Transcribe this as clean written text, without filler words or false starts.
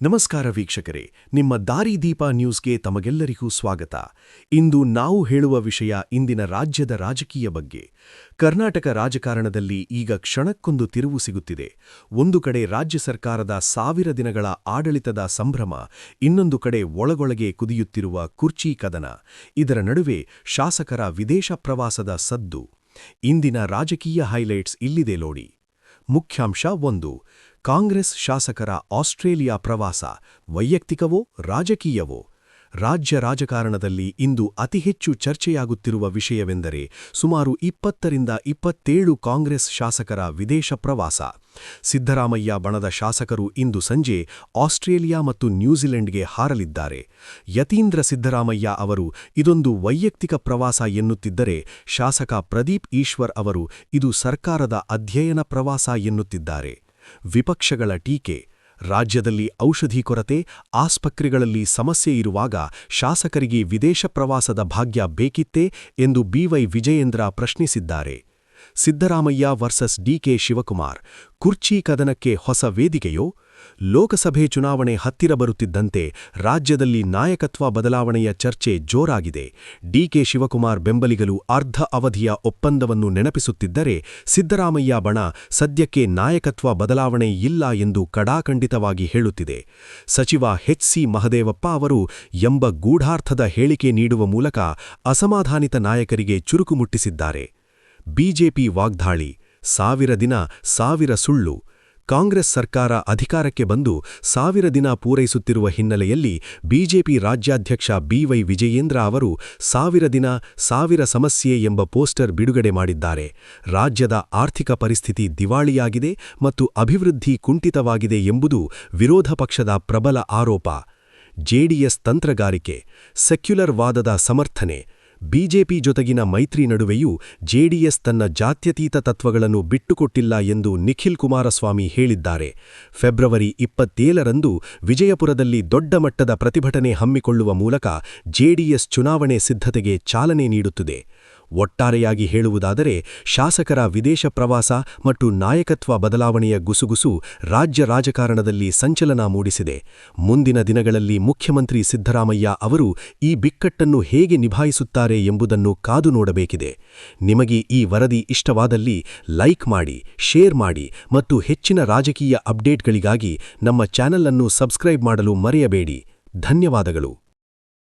ನಮಸ್ಕಾರ ವೀಕ್ಷಕರೇ, ನಿಮ್ಮ ದಾರಿದೀಪ ನ್ಯೂಸ್ಗೆ ತಮಗೆಲ್ಲರಿಗೂ ಸ್ವಾಗತ. ಇಂದು ನಾವು ಹೇಳುವ ವಿಷಯ ಇಂದಿನ ರಾಜ್ಯದ ರಾಜಕೀಯ ಬಗ್ಗೆ. ಕರ್ನಾಟಕ ರಾಜಕಾರಣದಲ್ಲಿ ಈಗ ಕ್ಷಣಕ್ಕೊಂದು ತಿರುವು ಸಿಗುತ್ತಿದೆ. ಒಂದು ಕಡೆ ರಾಜ್ಯ ಸರ್ಕಾರದ 1000 ದಿನಗಳ ಆಡಳಿತದ ಸಂಭ್ರಮ, ಇನ್ನೊಂದು ಕಡೆ ಒಳಗೊಳಗೆ ಕುದಿಯುತ್ತಿರುವ ಕುರ್ಚಿ ಕದನ. ಇದರ ನಡುವೆ ಶಾಸಕರ ವಿದೇಶ ಪ್ರವಾಸದ ಸದ್ದು. ಇಂದಿನ ರಾಜಕೀಯ ಹೈಲೈಟ್ಸ್ ಇಲ್ಲಿದೆ ನೋಡಿ. ಮುಖ್ಯಾಂಶ 1. ಕಾಂಗ್ರೆಸ್ ಶಾಸಕರ ಆಸ್ಟ್ರೇಲಿಯಾ ಪ್ರವಾಸ, ವೈಯಕ್ತಿಕವೋ ರಾಜಕೀಯವೋ? ರಾಜ್ಯ ರಾಜಕಾರಣದಲ್ಲಿ ಇಂದು ಅತಿ ಹೆಚ್ಚು ಚರ್ಚೆಯಾಗುತ್ತಿರುವ ವಿಷಯವೆಂದರೆ ಸುಮಾರು 20ರಿಂದ 27 ಕಾಂಗ್ರೆಸ್ ಶಾಸಕರ ವಿದೇಶ ಪ್ರವಾಸ. ಸಿದ್ದರಾಮಯ್ಯ ಬಣದ ಶಾಸಕರು ಇಂದು ಸಂಜೆ ಆಸ್ಟ್ರೇಲಿಯಾ ಮತ್ತು ನ್ಯೂಜಿಲೆಂಡ್ಗೆ ಹಾರಲಿದ್ದಾರೆ. ಯತೀಂದ್ರ ಸಿದ್ದರಾಮಯ್ಯ ಅವರು ಇದೊಂದು ವೈಯಕ್ತಿಕ ಪ್ರವಾಸ ಎನ್ನುತ್ತಿದ್ದರೆ, ಶಾಸಕ ಪ್ರದೀಪ್ ಈಶ್ವರ್ ಅವರು ಇದು ಸರ್ಕಾರದ ಅಧ್ಯಯನ ಪ್ರವಾಸ ಎನ್ನುತ್ತಿದ್ದಾರೆ. ವಿಪಕ್ಷಗಳ ಟೀಕೆ: ರಾಜ್ಯದಲ್ಲಿ ಔಷಧಿ ಕೊರತೆ, ಆಸ್ಪತ್ರೆಗಳಲ್ಲಿ ಸಮಸ್ಯೆ ಇರುವಾಗ ಶಾಸಕರಿಗೆ ವಿದೇಶ ಪ್ರವಾಸದ ಭಾಗ್ಯ ಬೇಕಿತ್ತೇ ಎಂದು ಬಿವೈ ವಿಜಯೇಂದ್ರ ಪ್ರಶ್ನಿಸಿದ್ದಾರೆ. ಸಿದ್ದರಾಮಯ್ಯ ವರ್ಸಸ್ ಡಿಕೆ ಶಿವಕುಮಾರ್, ಕುರ್ಚಿ ಕದನಕ್ಕೆ ಹೊಸ ವೇದಿಕೆಯೋ? ಲೋಕಸಭೆ ಚುನಾವಣೆ ಹತ್ತಿರ ಬರುತ್ತಿದ್ದಂತೆ ರಾಜ್ಯದಲ್ಲಿ ನಾಯಕತ್ವ ಬದಲಾವಣೆಯ ಚರ್ಚೆ ಜೋರಾಗಿದೆ. ಡಿಕೆ ಶಿವಕುಮಾರ್ ಬೆಂಬಲಿಗರು ಅರ್ಧ ಅವಧಿಯ ಒಪ್ಪಂದವನ್ನು ನೆನಪಿಸುತ್ತಿದ್ದರೆ, ಸಿದ್ದರಾಮಯ್ಯ ಬಣ ಸದ್ಯಕ್ಕೆ ನಾಯಕತ್ವ ಬದಲಾವಣೆ ಇಲ್ಲ ಎಂದು ಕಡಾಖಂಡಿತವಾಗಿ ಹೇಳುತ್ತಿದೆ. ಸಚಿವ ಎಚ್.ಸಿ. ಮಹದೇವಪ್ಪ ಅವರು ಎಂಬ ಗೂಢಾರ್ಥದ ಹೇಳಿಕೆ ನೀಡುವ ಮೂಲಕ ಅಸಮಾಧಾನಿತ ನಾಯಕರಿಗೆ ಚುರುಕು ಮುಟ್ಟಿಸಿದ್ದಾರೆ. ಬಿಜೆಪಿ ವಾಗ್ದಾಳಿ: 1000 ದಿನ 1000 ಸುಳ್ಳು. ಕಾಂಗ್ರೆಸ್ ಸರ್ಕಾರ ಅಧಿಕಾರಕ್ಕೆ ಬಂದು 1000 ದಿನ ಪೂರೈಸುತ್ತಿರುವ ಹಿನ್ನೆಲೆಯಲ್ಲಿ ಬಿಜೆಪಿ ರಾಜ್ಯಾಧ್ಯಕ್ಷ ಬಿವೈ ವಿಜಯೇಂದ್ರ ಅವರು 1000 ದಿನ 1000 ಸಮಸ್ಯೆ ಎಂಬ ಪೋಸ್ಟರ್ ಬಿಡುಗಡೆ ಮಾಡಿದ್ದಾರೆ. ರಾಜ್ಯದ ಆರ್ಥಿಕ ಪರಿಸ್ಥಿತಿ ದಿವಾಳಿಯಾಗಿದೆ ಮತ್ತು ಅಭಿವೃದ್ಧಿ ಕುಂಠಿತವಾಗಿದೆ ಎಂಬುದು ವಿರೋಧ ಪಕ್ಷದ ಪ್ರಬಲ ಆರೋಪ. ಜೆಡಿಎಸ್ ತಂತ್ರಗಾರಿಕೆ: ಸೆಕ್ಯುಲರ್ ವಾದದ ಸಮರ್ಥನೆ. ಬಿಜೆಪಿ ಜೊತೆಗಿನ ಮೈತ್ರಿ ನಡುವೆಯೂ ಜೆಡಿಎಸ್ ತನ್ನ ಜಾತ್ಯತೀತ ತತ್ವಗಳನ್ನು ಬಿಟ್ಟುಕೊಟ್ಟಿಲ್ಲ ಎಂದು ನಿಖಿಲ್ ಕುಮಾರಸ್ವಾಮಿ ಹೇಳಿದ್ದಾರೆ. ಫೆಬ್ರವರಿ 27ರಂದು ವಿಜಯಪುರದಲ್ಲಿ ದೊಡ್ಡ ಮಟ್ಟದ ಪ್ರತಿಭಟನೆ ಹಮ್ಮಿಕೊಳ್ಳುವ ಮೂಲಕ ಜೆಡಿಎಸ್ ಚುನಾವಣೆ ಸಿದ್ಧತೆಗೆ ಚಾಲನೆ ನೀಡುತ್ತಿದೆ. ಒಟ್ಟಾರೆಯಾಗಿ ಹೇಳುವುದಾದರೆ, ಶಾಸಕರ ವಿದೇಶ ಪ್ರವಾಸ ಮತ್ತು ನಾಯಕತ್ವ ಬದಲಾವಣೆಯ ಗುಸುಗುಸು ರಾಜ್ಯ ರಾಜಕಾರಣದಲ್ಲಿ ಸಂಚಲನ ಮೂಡಿಸಿದೆ. ಮುಂದಿನ ದಿನಗಳಲ್ಲಿ ಮುಖ್ಯಮಂತ್ರಿ ಸಿದ್ದರಾಮಯ್ಯ ಅವರು ಈ ಬಿಕ್ಕಟ್ಟನ್ನು ಹೇಗೆ ನಿಭಾಯಿಸುತ್ತಾರೆ ಎಂಬುದನ್ನು ಕಾದು ನೋಡಬೇಕಿದೆ. ನಿಮಗೆ ಈ ವರದಿ ಇಷ್ಟವಾದಲ್ಲಿ ಲೈಕ್ ಮಾಡಿ, ಶೇರ್ ಮಾಡಿ ಮತ್ತು ಹೆಚ್ಚಿನ ರಾಜಕೀಯ ಅಪ್ಡೇಟ್ಗಳಿಗಾಗಿ ನಮ್ಮ ಚಾನೆಲ್ ಅನ್ನು ಸಬ್ಸ್ಕ್ರೈಬ್ ಮಾಡಲು ಮರೆಯಬೇಡಿ. ಧನ್ಯವಾದಗಳು.